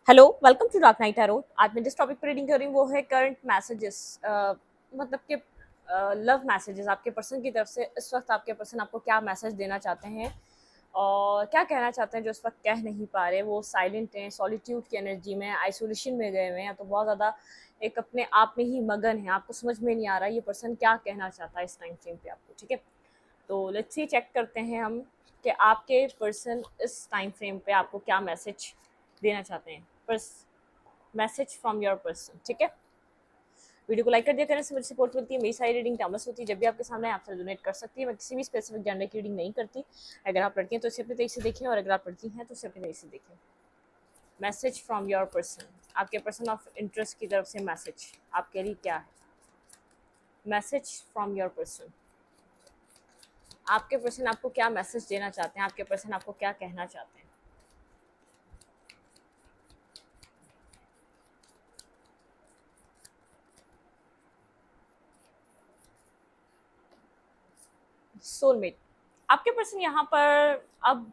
Hello, welcome to dark night tarot. आज मैं जिस टॉपिक पर रीडिंग कर रही हूँ वो है करंट मैसेजेस। मतलब कि लव मैसेजेस आपके पर्सन की तरफ से इस वक्त आपके पर्सन आपको क्या मैसेज देना चाहते हैं और क्या कहना चाहते हैं जो इस वक्त कह नहीं पा रहे। वो साइलेंट हैं, सॉलिट्यूड की एनर्जी में, आइसोलेशन में गए हुए हैं, तो बहुत ज़्यादा एक अपने आप में ही मगन है। आपको समझ में नहीं आ रहा ये पर्सन क्या कहना चाहता है इस टाइम फ्रेम पे आपको। ठीक है, तो लेट्स सी चेक करते हैं हम कि आपके पर्सन इस टाइम फ्रेम पे आपको क्या मैसेज देना चाहते हैं। Message from your person. ठीक है, वीडियो को लाइक कर दिया करने से मुझे सपोर्ट मिलती है। मेरी सारी रीडिंग टाइमलेस होती है, जब भी आपके सामने आपसे डोनेट कर सकती है। मैं किसी भी स्पेसिफिक जेंडर की रीडिंग नहीं करती। अगर आप लड़की हैं तो इसे अपने तरीके से देखें और अगर आप लड़की हैं तो इसे अपने तरीके से देखें। मैसेज फ्रॉम योर पर्सन, आपके पर्सन ऑफ इंटरेस्ट की तरफ से मैसेज आपके लिए क्या है। मैसेज फ्रॉम योर पर्सन, आपके पर्सन आपको क्या मैसेज देना चाहते हैं, आपके पर्सन आपको क्या कहना चाहते हैं। सोलमेट, आपके पर्सन यहाँ पर अब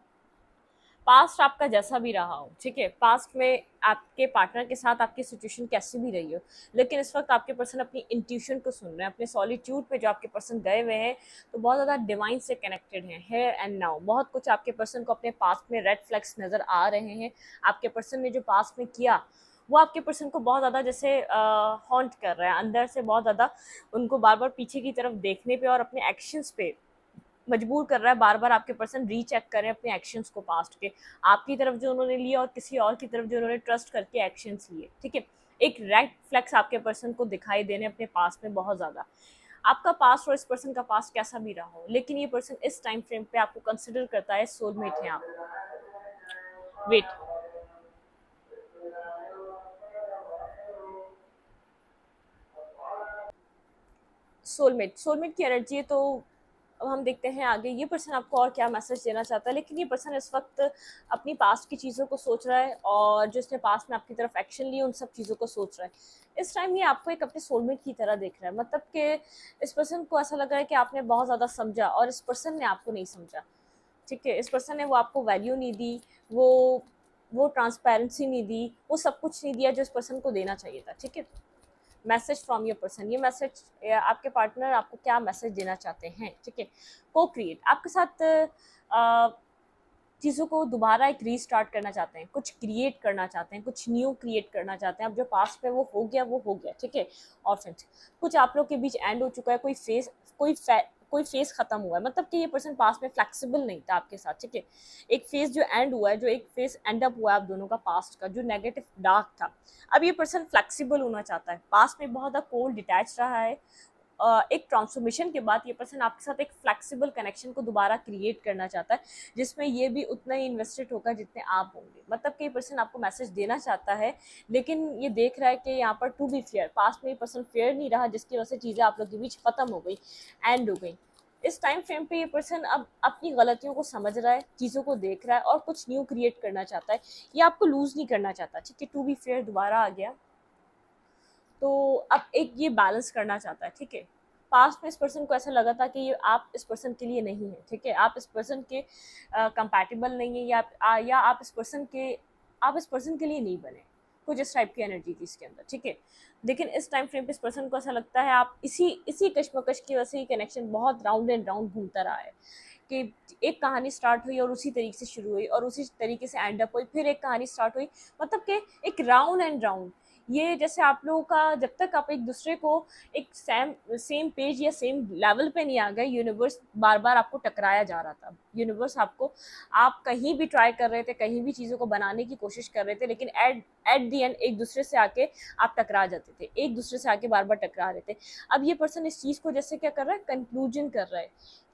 पास्ट आपका जैसा भी रहा हो, ठीक है, पास्ट में आपके पार्टनर के साथ आपकी सिचुएशन कैसी भी रही हो, लेकिन इस वक्त आपके पर्सन अपनी इंट्यूशन को सुन रहे हैं। अपने सॉलिट्यूड पे जो आपके पर्सन गए हुए हैं तो बहुत ज़्यादा डिवाइन से कनेक्टेड हैं। हेयर एंड नाउ बहुत कुछ आपके पर्सन को अपने पास्ट में रेड फ्लैग्स नज़र आ रहे हैं। आपके पर्सन ने जो पास्ट में किया वो आपके पर्सन को बहुत ज़्यादा जैसे हॉन्ट कर रहा है, अंदर से बहुत ज़्यादा उनको बार बार पीछे की तरफ देखने पे और अपने एक्शंस पे मजबूर कर रहा है। बार बार आपके पर्सन रीचेक करें अपने एक्शंस को, पास्ट के आपकी तरफ जो उन्होंने लिए और किसी और की तरफ जो उन्होंने ट्रस्ट करके एक्शंस लिए। ठीक है, एक रेड फ्लैग्स आपके पर्सन को दिखाई देने अपने पास्ट में बहुत ज़्यादा। आपका पास्ट और इस पर्सन का पास्ट कैसा भी रहा हो, लेकिन ये पर्सन इस टाइम फ्रेम पे आपको कंसिडर करता है, सोलमेट है आप। वेट, सोलमेट, सोलमेट की एनर्जी है। तो अब हम देखते हैं आगे ये पर्सन आपको और क्या मैसेज देना चाहता है। लेकिन ये पर्सन इस वक्त अपनी पास्ट की चीज़ों को सोच रहा है और जो इसने पास्ट में आपकी तरफ एक्शन लिए उन सब चीज़ों को सोच रहा है। इस टाइम ये आपको एक अपने सोलमेट की तरह देख रहा है, मतलब कि इस पर्सन को ऐसा लग रहा है कि आपने बहुत ज़्यादा समझा और इस पर्सन ने आपको नहीं समझा। ठीक है, इस पर्सन ने वो आपको वैल्यू नहीं दी, वो ट्रांसपेरेंसी नहीं दी, वो सब कुछ नहीं दिया जो इस पर्सन को देना चाहिए था। ठीक है, मैसेज फ्रॉम योर पर्सन, ये मैसेज आपके पार्टनर आपको क्या मैसेज देना चाहते हैं। ठीक है, को क्रिएट आपके साथ चीज़ों को दोबारा एक रीस्टार्ट करना चाहते हैं, कुछ क्रिएट करना चाहते हैं, कुछ न्यू क्रिएट करना चाहते हैं। अब जो पास्ट में वो हो गया वो हो गया। ठीक है, और फ्रेंड्स कुछ आप लोग के बीच एंड हो चुका है, कोई फेस खत्म हुआ है, मतलब कि ये पर्सन पास्ट में फ्लेक्सिबल नहीं था आपके साथ। ठीक है, एक फेस जो एंड हुआ है, जो एक फेस एंड अप हुआ है आप दोनों का पास्ट का, जो नेगेटिव डार्क था। अब ये पर्सन फ्लेक्सिबल होना चाहता है। पास्ट में बहुत ज़्यादा कोल्ड डिटैच रहा है, एक ट्रांसफॉर्मेशन के बाद ये पर्सन आपके साथ एक फ्लेक्सिबल कनेक्शन को दोबारा क्रिएट करना चाहता है, जिसमें ये भी उतना ही इन्वेस्टेड होगा जितने आप होंगे। मतलब कि ये पर्सन आपको मैसेज देना चाहता है, लेकिन ये देख रहा है कि यहाँ पर टू बी फेयर, पास्ट में ये पर्सन फेयर नहीं रहा, जिसकी वजह से चीज़ें आप लोग के बीच ख़त्म हो गई, एंड हो गई। इस टाइम फ्रेम पे ये पर्सन अब अपनी गलतियों को समझ रहा है, चीज़ों को देख रहा है और कुछ न्यू क्रिएट करना चाहता है। ये आपको लूज़ नहीं करना चाहता। ठीक है, टू बी फेयर दोबारा आ गया, तो अब एक ये बैलेंस करना चाहता है। ठीक है, पास्ट में इस पर्सन को ऐसा लगा था कि ये आप इस पर्सन के लिए नहीं है। ठीक है, आप इस पर्सन के कंपैटिबल नहीं है, या आप इस पर्सन के लिए नहीं बने, कुछ इस टाइप की एनर्जी थी इसके अंदर। ठीक है, लेकिन इस टाइम फ्रेम पे इस पर्सन को ऐसा लगता है आप इसी कश्मकश की वजह से ये कनेक्शन बहुत राउंड एंड राउंड घूमता रहा है, कि एक कहानी स्टार्ट हुई और उसी तरीके से शुरू हुई और उसी तरीके से एंड अप हुई, फिर एक कहानी स्टार्ट हुई, मतलब कि एक राउंड एंड राउंड। ये जैसे आप लोगों का जब तक आप एक दूसरे को एक सेम पेज या सेम लेवल पे नहीं आ गए, यूनिवर्स बार बार आपको टकराया जा रहा था। यूनिवर्स आपको, आप कहीं भी ट्राई कर रहे थे, कहीं भी चीज़ों को बनाने की कोशिश कर रहे थे, लेकिन एट दी एंड एक दूसरे से आके आप टकरा जाते थे, एक दूसरे से आके बार बार टकरा रहे थे। अब ये पर्सन इस चीज़ को जैसे क्या कर रहा है, कंक्लूजन कर रहा है,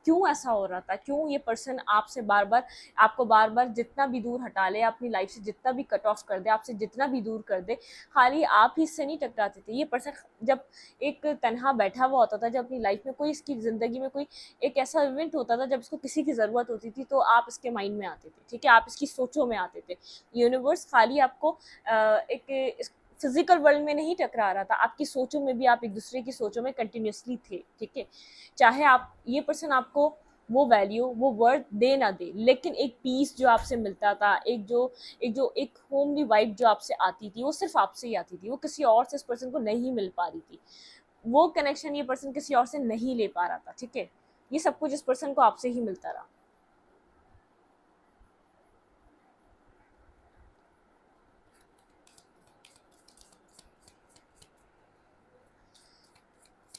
क्यों ऐसा हो रहा था, क्यों ये पर्सन आपसे बार बार, आपको बार बार जितना भी दूर हटा ले, अपनी लाइफ से जितना भी कट ऑफ कर दे, आपसे जितना भी दूर कर दे, खाली आप ही इससे नहीं टकराते थे। ये पर्सन जब एक तन्हा बैठा हुआ होता था, जब अपनी लाइफ में कोई, इसकी ज़िंदगी में कोई एक ऐसा इवेंट होता था जब इसको किसी की ज़रूरत होती थी, तो आप इसके माइंड में आते थे। ठीक है, आप इसकी सोचों में आते थे। यूनिवर्स खाली आपको एक फिजिकल वर्ल्ड में नहीं टकरा रहा था, आपकी सोचों में भी, आप एक दूसरे की सोचों में कंटिन्यूसली थे। ठीक है, चाहे आप, ये पर्सन आपको वो वैल्यू, वो वर्थ दे ना दे, लेकिन एक पीस जो आपसे मिलता था, एक होमली वाइब जो आपसे आती थी, वो सिर्फ आपसे ही आती थी, वो किसी और से इस पर्सन को नहीं मिल पा रही थी। वो कनेक्शन ये पर्सन किसी और से नहीं ले पा रहा था, ठीक है। ये सब कुछ इस पर्सन को आपसे ही मिलता रहा।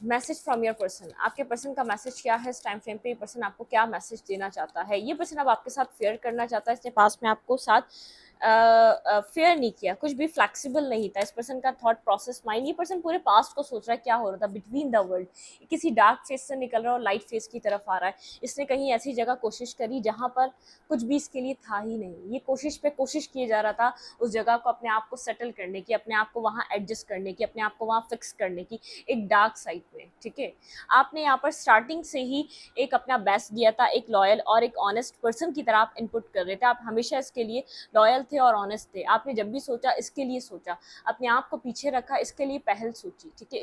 मैसेज फ्रॉम योर पर्सन, आपके पर्सन का मैसेज क्या है इस टाइम फ्रेम पे, ये पर्सन आपको क्या मैसेज देना चाहता है। ये पर्सन अब आपके साथ फेयर करना चाहता है, इसने पास में आपको साथ फेयर नहीं किया, कुछ भी फ्लेक्सिबल नहीं था इस पर्सन का थॉट प्रोसेस, माइंड। ये पर्सन पूरे पास्ट को सोच रहा है क्या हो रहा था बिटवीन द वर्ल्ड, किसी डार्क फेस से निकल रहा है और लाइट फेस की तरफ आ रहा है। इसने कहीं ऐसी जगह कोशिश करी जहाँ पर कुछ भी इसके लिए था ही नहीं, ये कोशिश पे कोशिश किए जा रहा था उस जगह को अपने आप को सेटल करने की, अपने आप को वहाँ एडजस्ट करने की, अपने आप को वहाँ फिक्स करने की, एक डार्क साइड में, ठीक है। आपने यहाँ पर स्टार्टिंग से ही एक अपना बेस्ट दिया था, एक लॉयल और एक ऑनेस्ट पर्सन की तरह आप इनपुट कर रहे थे, आप हमेशा इसके लिए लॉयल थे और ऑनेस्ट थे। आपने जब भी सोचा इसके लिए सोचा, अपने आप को पीछे रखा, इसके लिए पहल सोची, ठीक है।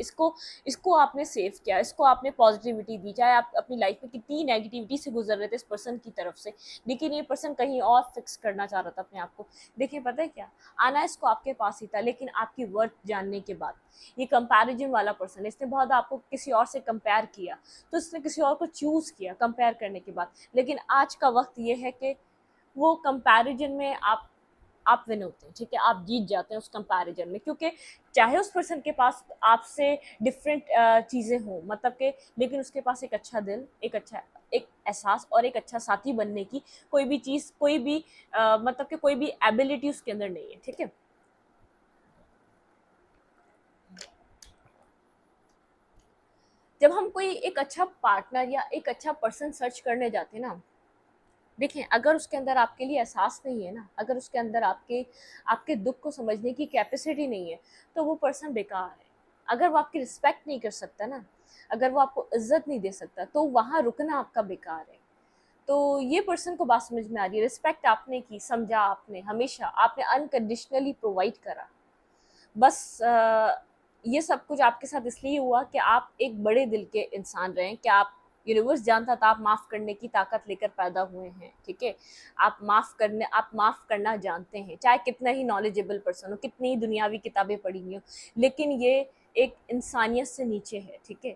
इसको आपने सेव किया, इसको आपने पॉजिटिविटी दी, चाहे आप अपनी लाइफ में कितनी नेगेटिविटी से गुजर रहे थे इस पर्सन की तरफ से, लेकिन ये पर्सन कहीं और फिक्स करना चाह रहा था अपने आप को। देखिए पता है क्या, आना इसको आपके पास ही था, लेकिन आपकी वर्थ जानने के बाद, ये कंपैरिजन वाला पर्सन, इसने बहुत आपको किसी और से कंपेयर किया, तो इसने किसी और को चूज किया कंपेयर करने के बाद। लेकिन आज का वक्त ये है कि वो कंपैरिजन में आप विन होते हैं, ठीक है, आप जीत जाते हैं उस कंपैरिजन में, क्योंकि चाहे उस पर्सन के पास आपसे डिफरेंट चीज़ें हों, मतलब कि, लेकिन उसके पास एक अच्छा दिल, एक एहसास और एक अच्छा साथी बनने की कोई भी चीज़, कोई भी मतलब कि कोई भी एबिलिटी उसके अंदर नहीं है, ठीक है। जब हम कोई एक अच्छा पार्टनर या एक अच्छा पर्सन सर्च करने जाते हैं ना, देखें, अगर उसके अंदर आपके लिए एहसास नहीं है ना, अगर उसके अंदर आपके दुख को समझने की कैपेसिटी नहीं है, तो वो पर्सन बेकार है। अगर वो आपकी रिस्पेक्ट नहीं कर सकता ना, अगर वो आपको इज्जत नहीं दे सकता, तो वहाँ रुकना आपका बेकार है। तो ये पर्सन को बात समझ में आ रही है, रिस्पेक्ट आपने की, समझा आपने, हमेशा आपने अनकंडीशनली प्रोवाइड करा। बस ये सब कुछ आपके साथ इसलिए हुआ कि आप एक बड़े दिल के इंसान रहे, कि आप, यूनिवर्स जानता था आप माफ़ करने की ताकत लेकर पैदा हुए हैं, ठीक है। आप माफ़ करना जानते हैं, चाहे कितना ही नॉलेजेबल पर्सन हो, कितनी ही दुनियावी किताबें पढ़ी हुई हो, लेकिन ये एक इंसानियत से नीचे है, ठीक है।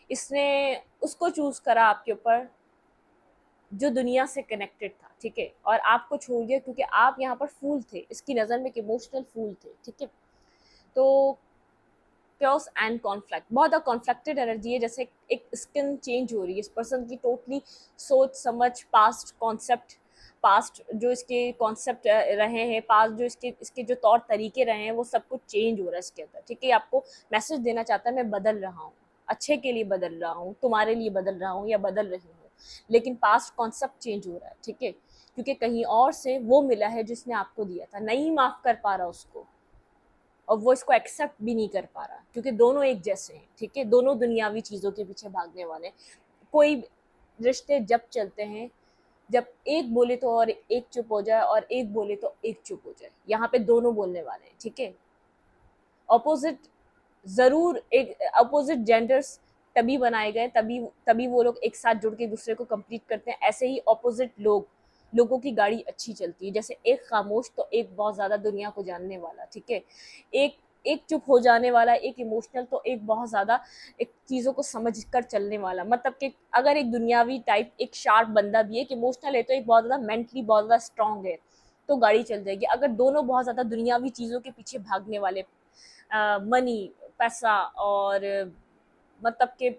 इसने उसको चूज़ करा आपके ऊपर जो दुनिया से कनेक्टेड था, ठीक है, और आपको छोड़ दिया क्योंकि आप यहाँ पर फूल थे, इसकी नज़र में एक इमोशनल फूल थे, ठीक है। तो chaos एंड कॉन्फ्लिक्ट, बहुत ज़्यादा कॉन्फ्लिक्टेड एनर्जी है, जैसे एक स्किन चेंज हो रही है इस पर्सन की, टोटली सोच समझ, पास्ट जो इसके कॉन्सेप्ट रहे हैं, पास्ट जो इसके जो तौर तरीके रहे हैं, वो सब कुछ चेंज हो रहा है इसके अंदर, ठीक है। आपको मैसेज देना चाहता है मैं बदल रहा हूँ, अच्छे के लिए बदल रहा हूँ, तुम्हारे लिए बदल रहा हूँ या बदल रही हूँ, लेकिन पास्ट कॉन्सेप्ट चेंज हो रहा है, ठीक है, क्योंकि कहीं और से वो मिला है जिसने आपको दिया था, नहीं माफ़ कर पा रहा उसको, और वो इसको एक्सेप्ट भी नहीं कर पा रहा, क्योंकि दोनों एक जैसे हैं, ठीक है, दोनों दुनियावी चीज़ों के पीछे भागने वाले हैं। कोई रिश्ते जब चलते हैं, जब एक बोले तो और एक चुप हो जाए, और एक बोले तो एक चुप हो जाए, यहाँ पे दोनों बोलने वाले हैं, ठीक है। अपोजिट ज़रूर, एक अपोजिट जेंडर्स तभी बनाए गए, तभी वो लोग एक साथ जुड़ के दूसरे को कंप्लीट करते हैं। ऐसे ही अपोजिट लोगों की गाड़ी अच्छी चलती है, जैसे एक खामोश तो एक बहुत ज़्यादा दुनिया को जानने वाला, ठीक है, एक एक चुप हो जाने वाला, एक इमोशनल तो एक बहुत ज़्यादा एक चीज़ों को समझ कर चलने वाला। मतलब कि अगर एक दुनियावी टाइप एक शार्प बंदा भी है, एक इमोशनल है, तो एक बहुत ज़्यादा मेंटली बहुत ज़्यादा स्ट्रांग है, तो गाड़ी चल जाएगी। अगर दोनों बहुत ज़्यादा दुनियावी चीज़ों के पीछे भागने वाले, मनी, पैसा और मतलब के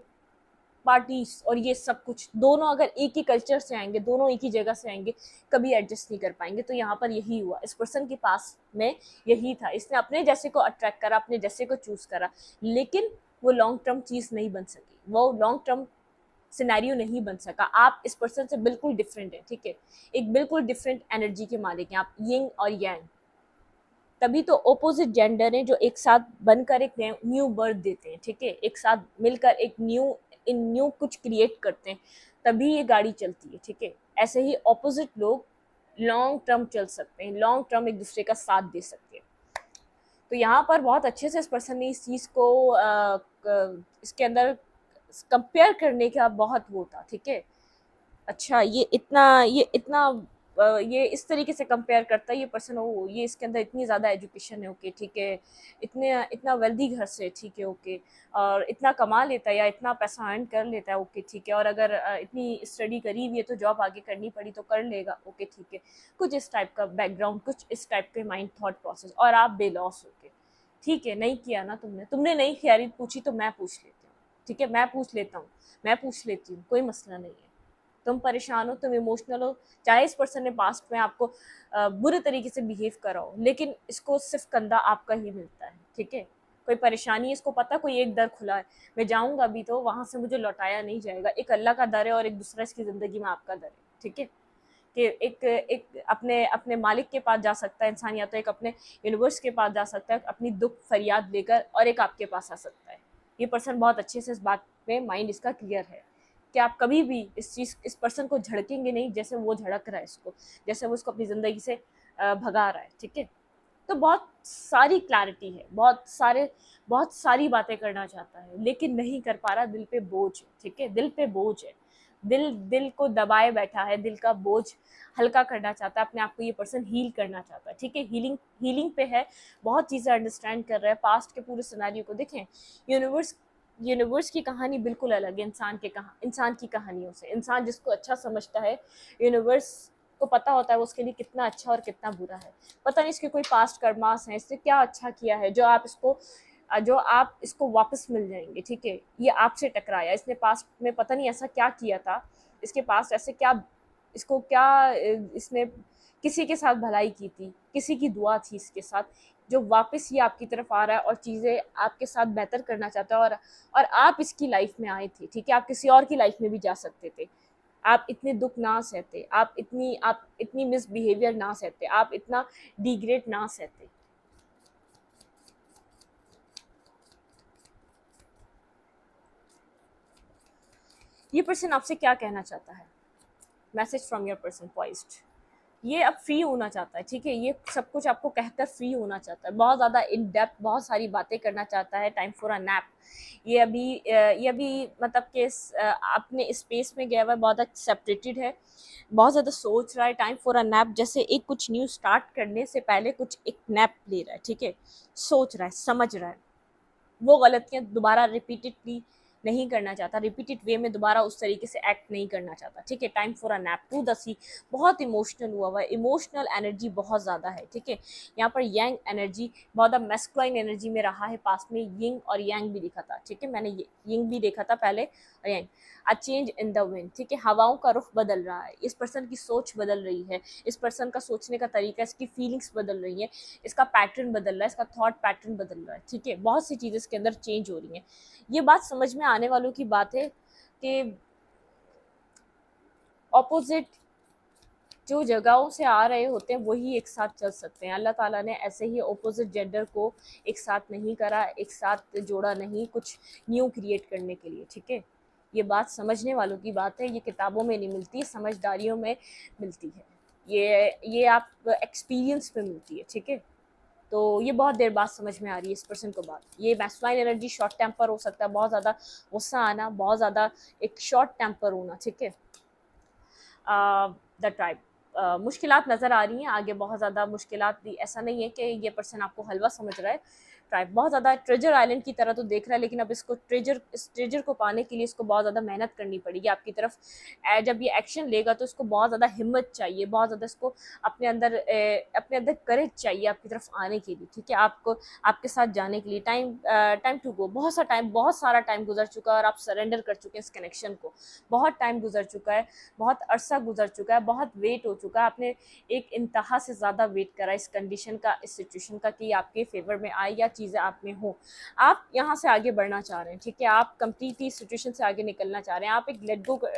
पार्टीज और ये सब कुछ, दोनों अगर एक ही कल्चर से आएंगे, दोनों एक ही जगह से आएंगे, कभी एडजस्ट नहीं कर पाएंगे। तो यहाँ पर यही हुआ, इस पर्सन के पास में यही था, इसने अपने जैसे को अट्रैक्ट करा, अपने जैसे को चूज करा, लेकिन वो लॉन्ग टर्म चीज़ नहीं बन सकी, वो लॉन्ग टर्म सिनेरियो नहीं बन सका। आप इस पर्सन से बिल्कुल डिफरेंट है, ठीक है, एक बिल्कुल डिफरेंट एनर्जी के मालिक हैं आप, यिंग और यांग। तभी तो ओपोजिट जेंडर हैं जो एक साथ बनकर एक न्यू बर्थ देते हैं, ठीक है, एक साथ मिलकर एक न्यू कुछ क्रिएट करते हैं, तभी ये गाड़ी चलती है, ठीक है। ऐसे ही ऑपोजिट लोग लॉन्ग टर्म चल सकते हैं, लॉन्ग टर्म एक दूसरे का साथ दे सकते हैं। तो यहाँ पर बहुत अच्छे से इस पर्सन ने इस चीज़ को इसके अंदर कंपेयर करने का बहुत वो था, ठीक है, अच्छा ये इतना ये इस तरीके से कंपेयर करता है ये पर्सन, ओ ये इसके अंदर इतनी ज़्यादा एजुकेशन है, ओके ठीक है, इतने इतना वेल्दी घर से, ठीक है ओके, और इतना कमा लेता है या इतना पैसा अर्न कर लेता है, ओके ठीक है, और अगर इतनी स्टडी करी हुई है तो जॉब आगे करनी पड़ी तो कर लेगा, ओके ठीक है। कुछ इस टाइप का बैकग्राउंड, कुछ इस टाइप के माइंड थॉट प्रोसेस, और आप बेलॉस हो के, ठीक है, नहीं किया ना तुमने नहीं खैरियत पूछी तो मैं पूछ लेती हूँ, ठीक है, मैं पूछ लेता हूँ, मैं पूछ लेती हूँ, कोई मसला नहीं है। तुम परेशान हो, तुम इमोशनल हो, चाहे इस पर्सन ने पास्ट में आपको बुरे तरीके से बिहेव करा हो, लेकिन इसको सिर्फ कंधा आपका ही मिलता है, ठीक है। कोई परेशानी है, इसको पता कोई एक दर खुला है, मैं जाऊंगा अभी तो वहां से मुझे लौटाया नहीं जाएगा, एक अल्लाह का दर है और एक दूसरा इसकी ज़िंदगी में आपका दर है, ठीक है। कि एक एक अपने अपने मालिक के पास जा सकता है इंसान, या तो एक अपने यूनिवर्स के पास जा सकता है अपनी दुख फरियाद लेकर, और एक आपके पास आ सकता है। ये पर्सन बहुत अच्छे से इस बात में माइंड इसका क्लियर है कि आप कभी भी इस पर्सन को झड़केंगे नहीं जैसे वो झड़क रहा है इसको, जैसे वो इसको अपनी ज़िंदगी से भगा रहा है, ठीक है। तो बहुत सारी क्लैरिटी है, बहुत सारी बातें करना चाहता है लेकिन नहीं कर पा रहा, दिल पे बोझ है, ठीक है, दिल पे बोझ है, दिल को दबाए बैठा है, दिल का बोझ हल्का करना चाहता है, अपने आप को ये पर्सन हील करना चाहता है, ठीक है, हीलिंग पे है, बहुत चीज़ें अंडरस्टैंड कर रहा है, पास्ट के पूरे सिनेरियो को देखें। यूनिवर्स की कहानी बिल्कुल अलग है इंसान की कहानियों से। इंसान जिसको अच्छा समझता है, यूनिवर्स को पता होता है वो उसके लिए कितना अच्छा और कितना बुरा है। पता नहीं इसके कोई पास्ट कर्मास हैं, इसने क्या अच्छा किया है जो आप इसको वापस मिल जाएंगे, ठीक है। ये आपसे टकराया, इसने पास्ट में पता नहीं ऐसा क्या किया था, इसके पास ऐसे क्या, इसको क्या, इसने किसी के साथ भलाई की थी, किसी की दुआ थी इसके साथ, जो वापस ये आपकी तरफ आ रहा है और चीज़ें आपके साथ बेहतर करना चाहता है, और आप इसकी लाइफ में आए थे, ठीक है। आप किसी और की लाइफ में भी जा सकते थे, आप इतने दुख ना सहते, आप इतनी मिसबिहेवियर ना सहते, आप इतना डिग्रेड ना सहते। ये पर्सन आपसे क्या कहना चाहता है? Message from your person poised. ये अब फ्री होना चाहता है, ठीक है, ये सब कुछ आपको कहकर फ्री होना चाहता है, बहुत ज़्यादा इन डेप्थ बहुत सारी बातें करना चाहता है, टाइम फॉर अ नैप। ये अभी मतलब कि अपने स्पेस में गया हुआ है, बहुत सेपरेटेड है, बहुत ज़्यादा सोच रहा है, टाइम फॉर अ नैप, जैसे एक कुछ न्यू स्टार्ट करने से पहले कुछ एक नैप ले रहा है, ठीक है, सोच रहा है, समझ रहा है, वो गलतियाँ दोबारा रिपीटेडली नहीं करना चाहता, रिपीटेड वे में दोबारा उस तरीके से एक्ट नहीं करना चाहता, ठीक है। Time for a nap, to the sea, बहुत इमोशनल हुआ है, इमोशनल एनर्जी बहुत ज़्यादा है, ठीक है। यहाँ पर यंग एनर्जी, बहुत ज़्यादा मैस्कुलाइन एनर्जी में रहा है, पास में यिंग और यांग भी दिखा था, ठीक है, मैंने यिंग भी देखा था पहले और Yang. A change in the wind, ठीक है, हवाओं का रुख बदल रहा है, इस पर्सन की सोच बदल रही है, इस पर्सन का सोचने का तरीका, इसकी फीलिंग्स बदल रही है, इसका पैटर्न बदल रहा है, इसका थॉट पैटर्न बदल रहा है, ठीक है, बहुत सी चीज़ें इसके अंदर चेंज हो रही हैं। ये बात समझ में आने वालों की बात है कि ऑपोजिट जो जगहों से आ रहे होते हैं वही एक साथ चल सकते हैं। अल्लाह ताला ने ऐसे ही ऑपोजिट जेंडर को एक साथ नहीं करा, एक साथ जोड़ा नहीं, कुछ न्यू क्रिएट करने के लिए, ठीक है। ये बात समझने वालों की बात है, ये किताबों में नहीं मिलती, समझदारियों में मिलती है, ये आप एक्सपीरियंस में मिलती है, ठीक है। तो ये बहुत देर बाद समझ में आ रही है इस पर्सन को बात। ये मैस्कुलाइन एनर्जी शॉर्ट टेम्पर हो सकता है, बहुत ज़्यादा गुस्सा आना, बहुत ज़्यादा एक शॉर्ट टेम्पर होना, ठीक है। द ट्राइब, मुश्किलात नज़र आ रही हैं आगे, बहुत ज़्यादा मुश्किलात भी, ऐसा नहीं है कि ये पर्सन आपको हलवा समझ रहा है। ट्राइब बहुत ज़्यादा ट्रेजर आइलैंड की तरह तो देख रहा है, लेकिन अब इस ट्रेजर को पाने के लिए इसको बहुत ज़्यादा मेहनत करनी पड़ेगी आपकी तरफ। जब ये एक्शन लेगा तो इसको बहुत ज़्यादा हिम्मत चाहिए, बहुत ज़्यादा इसको अपने अंदर करेज चाहिए आपकी तरफ आने के लिए, ठीक है, आपको आपके साथ जाने के लिए। टाइम टू गो, बहुत सारा टाइम गुजर चुका है और आप सरेंडर कर चुके हैं इस कनेक्शन को, बहुत टाइम गुजर चुका है, बहुत अरसा गुजर चुका है, बहुत वेट हो चुका है, आपने एक इंतहा से ज़्यादा वेट करा इस कंडीशन का, इस सिचुएशन का, कि आपके फेवर में आए या चीज़ें आप में हो। आप यहाँ से आगे बढ़ना चाह रहे हैं, ठीक है, आप कंप्लीटली इस सिचुएशन से आगे निकलना चाह रहे हैं, आप एक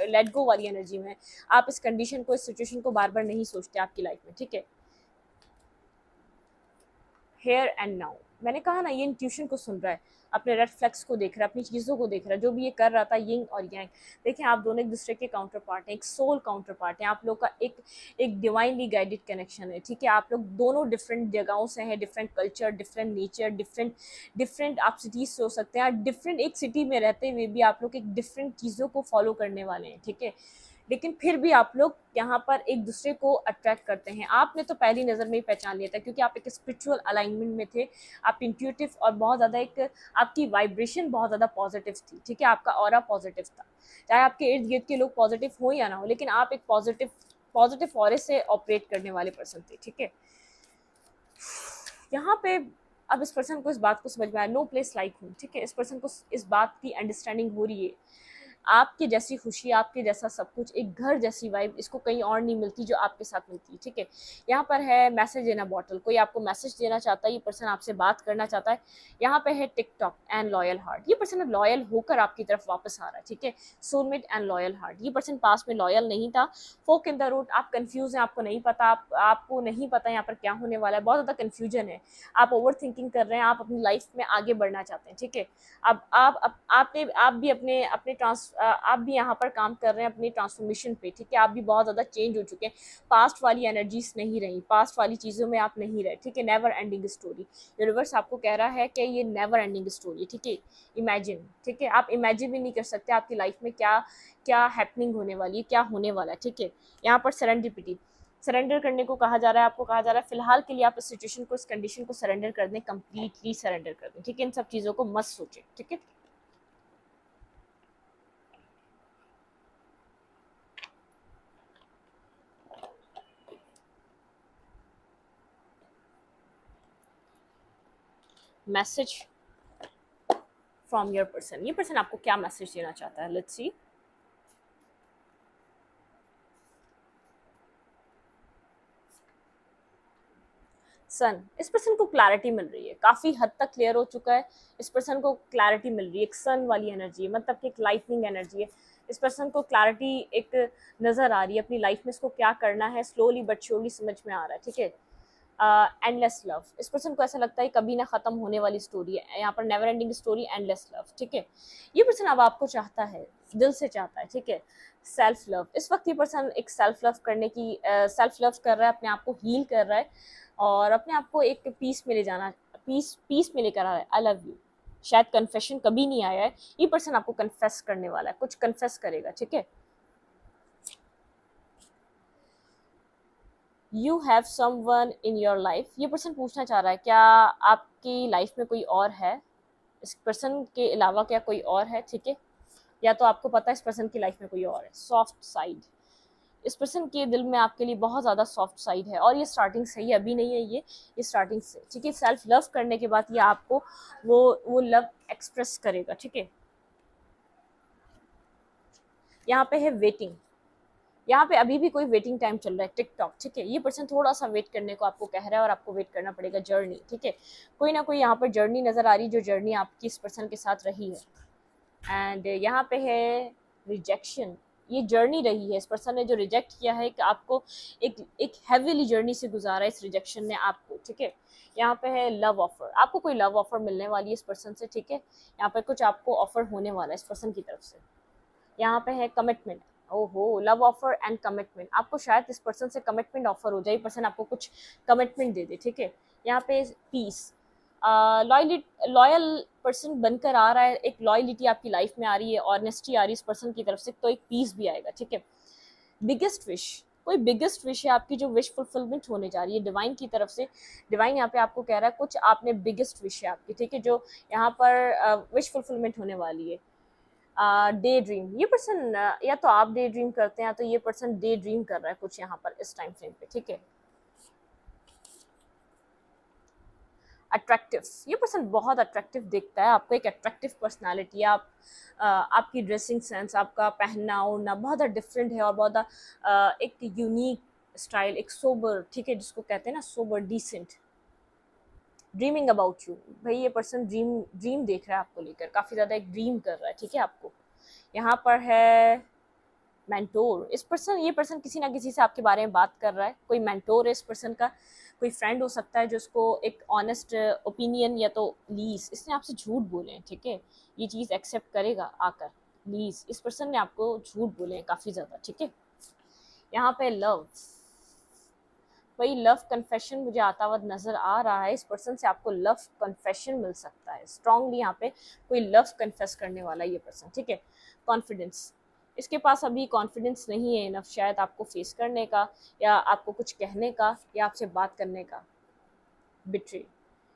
लेट गो वाली एनर्जी में हैं, आप इस कंडीशन को, इस सिचुएशन को बार बार नहीं सोचते आपकी लाइफ में, ठीक है। हेयर एंड नाउ, मैंने कहा ना, ये इंट्यूशन को सुन रहा है, अपने रेड फ्लैग्स को देख रहा है, अपनी चीज़ों को देख रहा है, जो भी ये कर रहा था यिंग और यांग। देखें, आप दोनों एक दूसरे के काउंटर पार्ट हैं, एक सोल काउंटर पार्ट हैं, आप लोग का एक डिवाइनली गाइडेड कनेक्शन है, ठीक है। आप लोग दोनों डिफरेंट जगहों से हैं, different culture, different nature, different आप सिटीज़ से हो सकते हैं, डिफरेंट एक सिटी में रहते हुए भी आप लोग एक डिफरेंट चीज़ों को फॉलो करने वाले हैं, ठीक है। लेकिन फिर भी आप लोग यहाँ पर एक दूसरे को अट्रैक्ट करते हैं। आपने तो पहली नज़र में ही पहचान लिया था, क्योंकि आप एक स्पिरिचुअल अलाइनमेंट में थे, आप इंट्यूटिव और बहुत ज़्यादा एक आपकी वाइब्रेशन बहुत ज़्यादा पॉजिटिव थी, ठीक है, आपका ऑरा पॉजिटिव था। चाहे आपके इर्द गिर्द के लोग पॉजिटिव हो या ना हो, लेकिन आप एक पॉजिटिव ऑरे से ऑपरेट करने वाले पर्सन थे, ठीक है। यहाँ पे अब इस पर्सन को इस बात को समझ में आया, नो प्लेस लाइक होम, ठीक है, इस पर्सन को इस बात की अंडरस्टैंडिंग हो रही है, आपके जैसी खुशी, आपके जैसा सब कुछ, एक घर जैसी वाइब इसको कहीं और नहीं मिलती जो आपके साथ मिलती है, ठीक है। यहाँ पर है मैसेज इन अ बॉटल, कोई आपको मैसेज देना चाहता है, ये पर्सन आपसे बात करना चाहता है। यहाँ पे है टिकटॉक एंड लॉयल हार्ट, ये पर्सन अब लॉयल होकर आपकी तरफ वापस आ रहा है, ठीक है। सोलमेट एंड लॉयल हार्ट, ये पर्सन पास में लॉयल नहीं था। फोक इन द रूट, आप कंफ्यूज हैं, आपको नहीं पता, आपको नहीं पता यहाँ पर क्या होने वाला है, बहुत ज़्यादा कन्फ्यूजन है, आप ओवर थिंकिंग कर रहे हैं, आप अपनी लाइफ में आगे बढ़ना चाहते हैं, ठीक है। अब आप भी अपने अपने आप भी यहाँ पर काम कर रहे हैं अपनी ट्रांसफॉर्मेशन पे, ठीक है। आप भी बहुत ज़्यादा चेंज हो चुके हैं, पास्ट वाली एनर्जीज नहीं रही, पास्ट वाली चीज़ों में आप नहीं रहे, ठीक है। नेवर एंडिंग स्टोरी, यूनिवर्स आपको कह रहा है कि ये नेवर एंडिंग स्टोरी, ठीक है। इमेजिन, ठीक है, आप इमेजिन भी नहीं कर सकते आपकी लाइफ में क्या क्या हैपनिंग होने वाली है, क्या होने वाला है, ठीक है। यहाँ पर सरेंडिपिटी, सरेंडर करने को कहा जा रहा है, आपको कहा जा रहा है फिलहाल के लिए आप इस सिचुएशन को, इस कंडीशन को सरेंडर कर दें, कंप्लीटली सरेंडर कर दें, ठीक है। इन सब चीज़ों को मत सोचें, ठीक है। मैसेज फ्रॉम योर पर्सन, ये पर्सन आपको क्या मैसेज देना चाहता है, लेट्स सी। सन, इस पर्सन को क्लैरिटी मिल रही है, काफ़ी हद तक क्लियर हो चुका है, इस पर्सन को क्लैरिटी मिल रही है, एक सन वाली एनर्जी है, मतलब कि एक लाइटनिंग एनर्जी है। इस पर्सन को क्लैरिटी एक नज़र आ रही है अपनी लाइफ में, इसको क्या करना है स्लोली बट श्योरली समझ में आ रहा है, ठीक है। एंडलेस लव, इस पर्सन को ऐसा लगता है कभी ना ख़त्म होने वाली स्टोरी है, यहाँ पर never ending story, endless love, ठीक है। ये पर्सन अब आपको चाहता है, दिल से चाहता है, ठीक है। सेल्फ लव, इस वक्त ये पर्सन एक सेल्फ लव करने की सेल्फ लव कर रहा है, अपने आप को हील कर रहा है और अपने आप को एक पीस में ले जाना, पीस में लेकर आ रहा है। आई लव यू, शायद कन्फेशन कभी नहीं आया है, ये पर्सन आपको कन्फेस करने वाला है, कुछ कन्फेस करेगा, ठीक है। You have someone in your life, ये पर्सन पूछना चाह रहा है क्या आपकी लाइफ में कोई और है, इस पर्सन के अलावा क्या कोई और है, ठीक है। या तो आपको पता है इस पर्सन की लाइफ में कोई और है। सॉफ्ट साइड, इस पर्सन के दिल में आपके लिए बहुत ज़्यादा सॉफ्ट साइड है, और ये स्टार्टिंग से ही, अभी नहीं है ये स्टार्टिंग से, ठीक है। सेल्फ लव करने के बाद ये आपको वो लव एक्सप्रेस करेगा, ठीक है। यहाँ पे है वेटिंग, यहाँ पे अभी भी कोई वेटिंग टाइम चल रहा है, टिकटॉक, ठीक है। ये पर्सन थोड़ा सा वेट करने को आपको कह रहा है और आपको वेट करना पड़ेगा, जर्नी, ठीक है। कोई ना कोई यहाँ पर जर्नी नज़र आ रही, जो जर्नी आपकी इस पर्सन के साथ रही है। एंड यहाँ पे है रिजेक्शन, ये जर्नी रही है, इस पर्सन ने जो रिजेक्ट किया है कि आपको एक हैवीली जर्नी से गुजारा है इस रिजेक्शन ने आपको, ठीक है। यहाँ पे है लव ऑफर, आपको कोई लव ऑफर मिलने वाली है इस पर्सन से, ठीक है। यहाँ पे कुछ आपको ऑफर होने वाला है इस पर्सन की तरफ से। यहाँ पे है कमिटमेंट, ओहो, लव ऑफर एंड कमिटमेंट, आपको शायद इस पर्सन से कमिटमेंट ऑफर हो जाए, पर्सन आपको कुछ कमिटमेंट दे दे, ठीक है। यहाँ पे पीस, लॉयल पर्सन बनकर आ रहा है, एक लॉयलिटी आपकी लाइफ में आ रही है, ऑनेस्टी आ रही है इस पर्सन की तरफ से, तो एक पीस भी आएगा, ठीक है। बिगेस्ट विश, कोई बिगेस्ट विश है आपकी जो विश फुलफिलमेंट होने जा रही है डिवाइन की तरफ से। डिवाइन यहाँ पे आपको कह रहा है कुछ आपने बिगेस्ट विश है आपकी, ठीक है, जो यहाँ पर विश फुलफिलमेंट होने वाली है। डे ड्रीम, ये पर्सन या तो आप डे ड्रीम करते हैं या तो ये पर्सन डे ड्रीम कर रहा है कुछ यहाँ पर इस टाइम फ्रेम पे, ठीक है। अट्रैक्टिव, ये पर्सन बहुत अट्रैक्टिव दिखता है आपको, एक अट्रैक्टिव पर्सनालिटी है आप, आपकी ड्रेसिंग सेंस, आपका पहनना ओढ़ना बहुत डिफरेंट है और बहुत एक यूनिक स्टाइल, एक सोबर, ठीक है, जिसको कहते हैं ना sober, decent. Dreaming about you, भाई ये पर्सन ड्रीम देख रहा है आपको लेकर, काफ़ी ज़्यादा एक ड्रीम कर रहा है, ठीक है आपको। यहाँ पर है मेंटोर, ये पर्सन किसी ना किसी से आपके बारे में बात कर रहा है, कोई मेंटोर है इस पर्सन का, कोई फ्रेंड हो सकता है जो उसको एक ऑनेस्ट ओपिनियन या तो लीज, इसने आपसे झूठ बोले हैं, ठीक है, ये चीज़ एक्सेप्ट करेगा आकर, लीज इस पर्सन ने आपको झूठ बोले हैं काफ़ी ज़्यादा, ठीक है। यहाँ पे लव, वही लव कन्फेशन मुझे आता हुआ नज़र आ रहा है, इस पर्सन से आपको लव कन्फेशन मिल सकता है, स्ट्रांगली यहाँ पे कोई लव कन्फेस करने वाला ये पर्सन, ठीक है। कॉन्फिडेंस, इसके पास अभी कॉन्फिडेंस नहीं है इनफ शायद आपको फेस करने का, या आपको कुछ कहने का, या आपसे बात करने का। बिट्रे,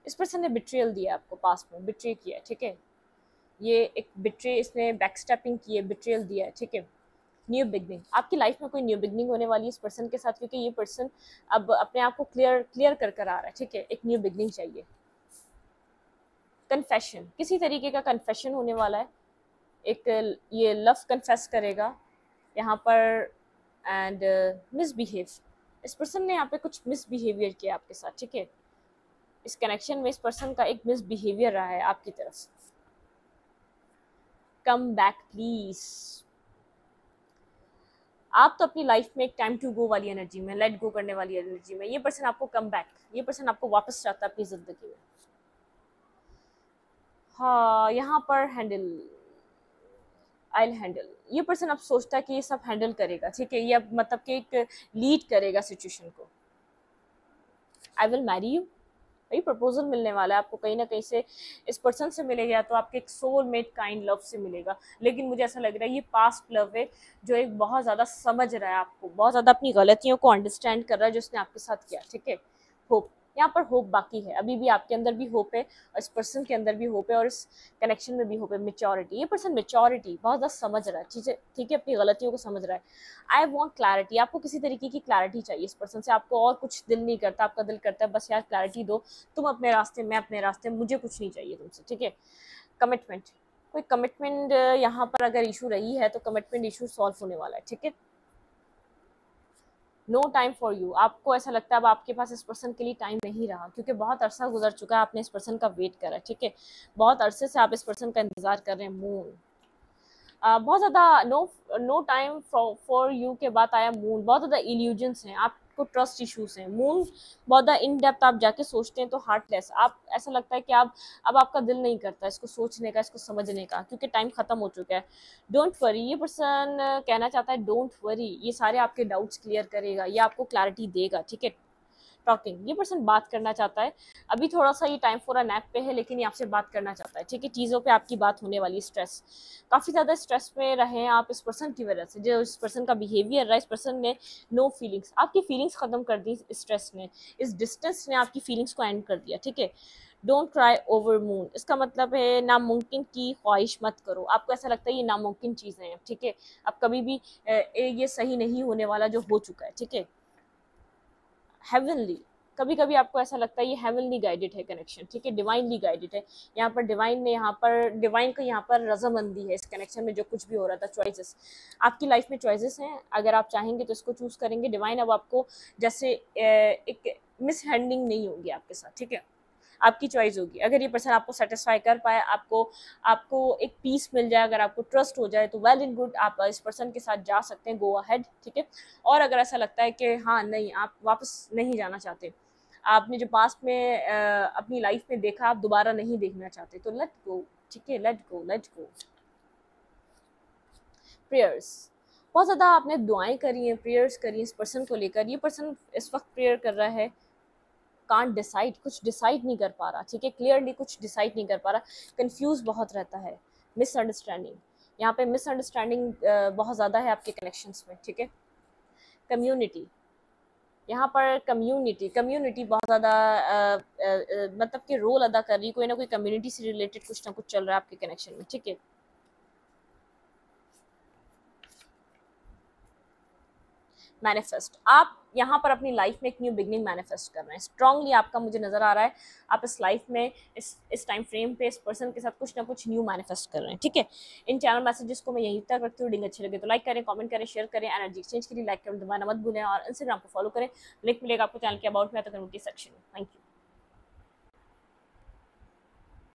इस पर्सन ने बिट्रियल दिया आपको, पास में बिट्रे किया है, ठीक है। ये एक बिट्रे, इसने बैकस्टेपिंग की है, बिट्रियल दिया है, ठीक है। न्यू बिगनिंग, आपकी लाइफ में कोई न्यू बिगनिंग होने वाली है इस पर्सन के साथ, क्योंकि ये पर्सन अब अपने आप को क्लियर कर आ रहा है, ठीक है। एक न्यू बिगनिंग चाहिए। कन्फेशन, किसी तरीके का कन्फेशन होने वाला है, एक ये लव कन्फेस करेगा यहाँ पर। एंड मिसबिहेव, इस पर्सन ने यहाँ पे कुछ मिसबिहेवियर किया आपके साथ, ठीक है। इस कनेक्शन में इस पर्सन का एक मिसबिहेवियर रहा है आपकी तरफ। कम बैक प्लीज, आप तो अपनी लाइफ में एक टाइम टू गो वाली एनर्जी में, लेट गो करने वाली एनर्जी में, ये पर्सन आपको कम बैक, ये पर्सन आपको वापस चाहता है अपनी जिंदगी में। हाँ, यहाँ पर हैंडल, आई हैंडल, ये पर्सन अब सोचता है कि ये सब हैंडल करेगा, ठीक है। ये अब मतलब कि एक लीड करेगा सिचुएशन को। आई विल मैरी यू, वही प्रपोजल मिलने वाला है आपको कहीं ना कहीं से, इस पर्सन से मिलेगा तो आपके एक सोलमेट काइंड लव से मिलेगा। लेकिन मुझे ऐसा लग रहा है ये पास्ट लव है, जो एक बहुत ज़्यादा समझ रहा है आपको, बहुत ज़्यादा अपनी गलतियों को अंडरस्टैंड कर रहा है जो उसने आपके साथ किया, ठीक है। होप, यहाँ पर होप बाकी है, अभी भी आपके अंदर भी होप है, और इस पर्सन के अंदर भी होप है, और इस कनेक्शन में भी होप है। मेच्योरिटी, ये पर्सन मेच्योरिटी बहुत ज़्यादा समझ रहा है चीज़ें, ठीक है, अपनी गलतियों को समझ रहा है। आई वॉन्ट क्लैरिटी, आपको किसी तरीके की क्लैरिटी चाहिए इस पर्सन से, आपको और कुछ दिल नहीं करता, आपका दिल करता है बस यार क्लैरिटी दो, तुम अपने रास्ते, मैं अपने रास्ते, मुझे कुछ नहीं चाहिए तुमसे, ठीक है। कमिटमेंट, कोई कमिटमेंट यहाँ पर अगर इशू रही है तो कमिटमेंट इशू सॉल्व होने वाला है, ठीक है। नो टाइम फॉर यू, आपको ऐसा लगता है अब आपके पास इस पर्सन के लिए टाइम नहीं रहा, क्योंकि बहुत अरसा गुजर चुका है, आपने इस पर्सन का वेट करा, ठीक है। बहुत अरसे से आप इस पर्सन का इंतजार कर रहे हैं। मून, बहुत ज़्यादा नो टाइम फॉर यू के बाद आया मून, बहुत ज़्यादा इल्यूजन्स हैं, आपको ट्रस्ट इश्यूज हैं। मून, बहुत ज़्यादा इन डेप्थ आप जाके सोचते हैं तो हार्टलेस, आप ऐसा लगता है कि आप अब आपका दिल नहीं करता इसको सोचने का, इसको समझने का, क्योंकि टाइम खत्म हो चुका है। डोंट वरी, ये पर्सन कहना चाहता है डोंट वरी, ये सारे आपके डाउट्स क्लियर करेगा, ये आपको क्लैरिटी देगा, ठीक है। टॉकिंग, ये पर्सन बात करना चाहता है, अभी थोड़ा सा ये टाइम फॉर अ नैप पे है, लेकिन ये आपसे बात करना चाहता है, ठीक है। चीज़ों पे आपकी बात होने वाली। स्ट्रेस, काफ़ी ज़्यादा स्ट्रेस में रहे हैं आप इस पर्सन की वजह से, जो इस पर्सन का बिहेवियर रहा है, इस पर्सन ने नो फीलिंग्स, आपकी फीलिंग्स ख़त्म कर दी स्ट्रेस ने, इस डिस्टेंस ने आपकी फीलिंग्स को एंड कर दिया, ठीक है। डोंट ट्राई ओवर मून, इसका मतलब है नामुमकिन की ख्वाहिश मत करो, आपको ऐसा लगता है ये नामुमकिन चीज़ें हैं, ठीक है। अब कभी भी ये सही नहीं होने वाला जो हो चुका है, ठीक है। हेवनली, कभी कभी आपको ऐसा लगता है ये हेवनली गाइडेड है कनेक्शन, ठीक है, डिवाइनली गाइडेड है। यहाँ पर डिवाइन ने, यहाँ पर डिवाइन का यहाँ पर रजामंदी है इस कनेक्शन में, जो कुछ भी हो रहा था। चॉइसेस, आपकी लाइफ में चॉइसेस हैं, अगर आप चाहेंगे तो इसको चूज़ करेंगे। डिवाइन अब आपको जैसे एक मिस हैंडलिंग नहीं होगी आपके साथ, ठीक है। आपकी चॉइस होगी, अगर ये पर्सन आपको सेटिस्फाई कर पाए, आपको एक पीस मिल जाए, अगर आपको ट्रस्ट हो जाए तो वेल एंड गुड, आप इस पर्सन के साथ जा सकते हैं, गो अहेड, ठीक है। और अगर ऐसा लगता है कि हाँ नहीं, आप वापस नहीं जाना चाहते, आपने जो पास्ट में अपनी लाइफ में देखा आप दोबारा नहीं देखना चाहते, तो लेट गो, ठीक है, let go, let go. Prayers, बहुत ज़्यादा आपने दुआएं करी हैं, प्रेयर्स करी हैं इस पर्सन को लेकर। ये पर्सन इस वक्त प्रेयर कर रहा है, कांट डिसाइड, कुछ डिसाइड नहीं कर पा रहा, ठीक है, क्लियरली कुछ डिसाइड नहीं कर पा रहा, कंफ्यूज बहुत रहता है। मिसअंडरस्टैंडिंग, यहाँ पे मिसअंडरस्टैंडिंग बहुत ज़्यादा है आपके कनेक्शंस में, ठीक है। कम्युनिटी, यहाँ पर कम्युनिटी बहुत ज़्यादा मतलब कि रोल अदा कर रही है, कोई ना कोई कम्युनिटी से रिलेटेड कुछ ना कुछ चल रहा है आपके कनेक्शन में, ठीक है। मैनिफेस्ट, आप यहाँ पर अपनी लाइफ में एक न्यू बिगनिंग मैनिफेस्ट कर रहे हैं, स्ट्रांगली आपका मुझे नज़र आ रहा है, आप इस लाइफ में इस टाइम फ्रेम पे इस पर्सन के साथ कुछ ना कुछ न्यू मैनिफेस्ट कर रहे हैं, ठीक है। इन चैनल मैसेजेस को मैं यहीं तक रखती हूँ, लिंक अच्छे लगे तो लाइक करें, कमेंट करें, शेयर करें, एनर्जी एक्सचेंज के लिए लाइक करें दबाना मत भूलें, और इंस्टाग्राम को फॉलो करें, लिंक मिलेगा आपको चैनल के अबाउट में, तो कम्युनिटी सेक्शन में। Thank you.